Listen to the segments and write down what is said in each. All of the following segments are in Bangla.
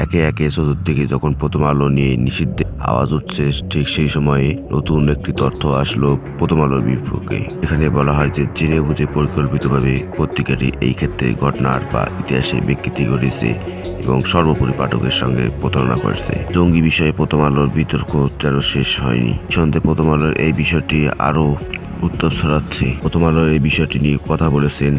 একে একে চতুর্দিকে যখন প্রথম আলো নিয়ে নিষিদ্ধ আওয়াজ উঠছে, ঠিক সেই সময়ে নতুন একটি তথ্য আসলো প্রথম আলোর বিপক্ষে। এখানে বলা হয় যে জেনে বুঝে পরিকল্পিতভাবে পত্রিকাটি এই ক্ষেত্রে ঘটনার বা ইতিহাসে বিকৃতি ঘটেছে এবং সর্বোপরি পাঠকের সঙ্গে প্রতারণা করেছে। জঙ্গি বিষয়ে প্রথম আলোর বিতর্ক যেন শেষ হয়নি। সন্দেহে প্রথম আলোর এই বিষয়টি আরো উত্তাপ ছড়াচ্ছে। প্রথম আলোর এই বিষয়টি নিয়ে কথা বলেছেন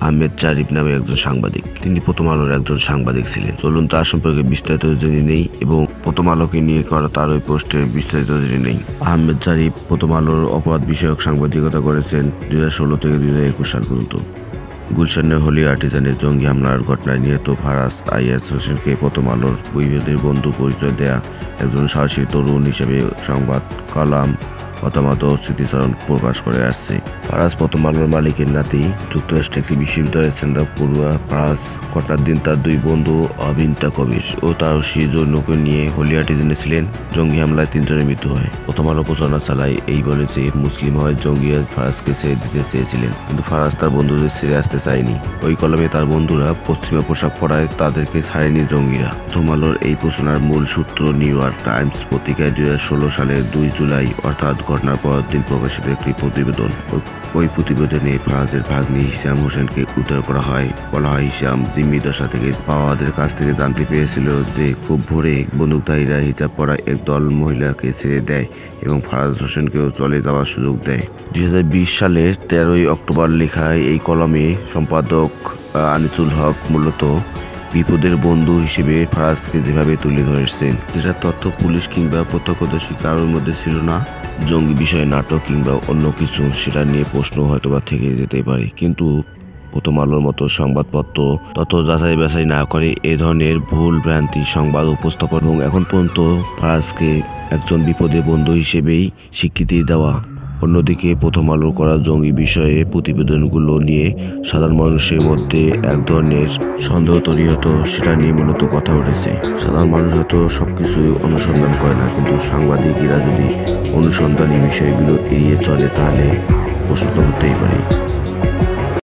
আহমেদ জারিফ নামে একজন সাংবাদিক। তিনি প্রথম আলোর একজন সাংবাদিক ছিলেন। চলুন তার সম্পর্কে বিস্তারিত জেনে নেই এবং প্রথম আলোকে নিয়ে করা তার ওই পোস্টের বিস্তারিত জেনে নেই। আহমেদ জারিফ প্রথম আলোর অপরাধ বিষয়ক সাংবাদিকতা করেছেন 2016 থেকে 2021 সাল পর্যন্ত। গুলশানের হোলি আর্টিজানের জঙ্গি হামলার ঘটনায় নিহত ফারাজ আইয়াজ হোসেনকে প্রথম আলোর বৈবাহিক বন্ধু পরিচয় দেয়া একজন সাহসী তরুণ হিসেবে সংবাদ কলাম মতামত ও স্মৃতিচারণ প্রকাশ করে আসছে। ফারাজ প্রথম আলোর মালিকের নাতি, যুক্তরাষ্ট্রের একটি বিশ্ববিদ্যালয়ের স্ট্যান্ড-আপ পড়ুয়া ফারাজ ঘটনার দিন তার দুই বন্ধু অবিন্তা কবির ও তারসী জৈনকে নিয়ে হোলি আর্টিজানে ছিলেন। জঙ্গি হামলায় 3 জনের মৃত্যু হয়। প্রথম আলো প্রচারণা চালায় এই বলে যে মুসলিম হয় জঙ্গিরা ফারাজকে ছেড়ে দিতে চেয়েছিলেন, কিন্তু ফারাজ তার বন্ধুদের ছেড়ে আসতে চায়নি। ওই কলমে তার বন্ধুরা পশ্চিমা পোশাক পরায় তাদেরকে ছাড়েনি জঙ্গিরা। প্রথম আলোর এই প্রচারণার মূল সূত্র নিউ ইয়র্ক টাইমস পত্রিকায় 2016 সালের 2 জুলাই অর্থাৎ ঘটনার পরের দিন প্রকাশিত একটি প্রতিবেদন। ওই প্রতিবেদনে ফারাজের ভাগ্নি হিশাম হোসেনকে উদ্ধার করা হয়। বলা হয় হিশাম জিম্মি দশা থেকে পাওয়াদের কাছ থেকে জানতে পেরেছিল যে খুব ভোরে বন্দুকধারীরা হিজাব পরা একদল মহিলাকে ছেড়ে দেয় এবং ফারাজ হোসেনকেও চলে যাওয়ার সুযোগ দেয়। 2020 সালের 13 অক্টোবর লেখা এই কলমে সম্পাদক আনিসুল হক মূলত বিপদের বন্ধু হিসেবে ফারাজকে যেভাবে তুলে ধরেছেন, যেটা তথ্য পুলিশ কিংবা প্রত্যক্ষদর্শী কারোর মধ্যে ছিল না। জঙ্গি বিষয়ে নাটক কিংবা অন্য কিছু, সেটা নিয়ে প্রশ্ন হয়তোবা থেকে যেতে পারে, কিন্তু প্রথম আলোর মতো সংবাদপত্র তথ্য যাচাই বাছাই না করে এ ধরনের ভুল ভ্রান্তি সংবাদ উপস্থাপন এবং এখন পর্যন্ত ফারাজকে একজন বিপদের বন্ধু হিসেবেই স্বীকৃতি দেওয়া। অন্যদিকে প্রথম আলো করা জঙ্গি বিষয়ে প্রতিবেদনগুলো নিয়ে সাধারণ মানুষের মধ্যে এক ধরনের সন্দেহ তৈরি হতো, সেটা নিয়ে মূলত কথা উঠেছে। সাধারণ মানুষ হয়তো সবকিছু অনুসন্ধান করে না, কিন্তু সাংবাদিকেরা যদি অনুসন্ধানী বিষয়গুলো এড়িয়ে চলে তাহলে প্রশ্ন হতেই পারে।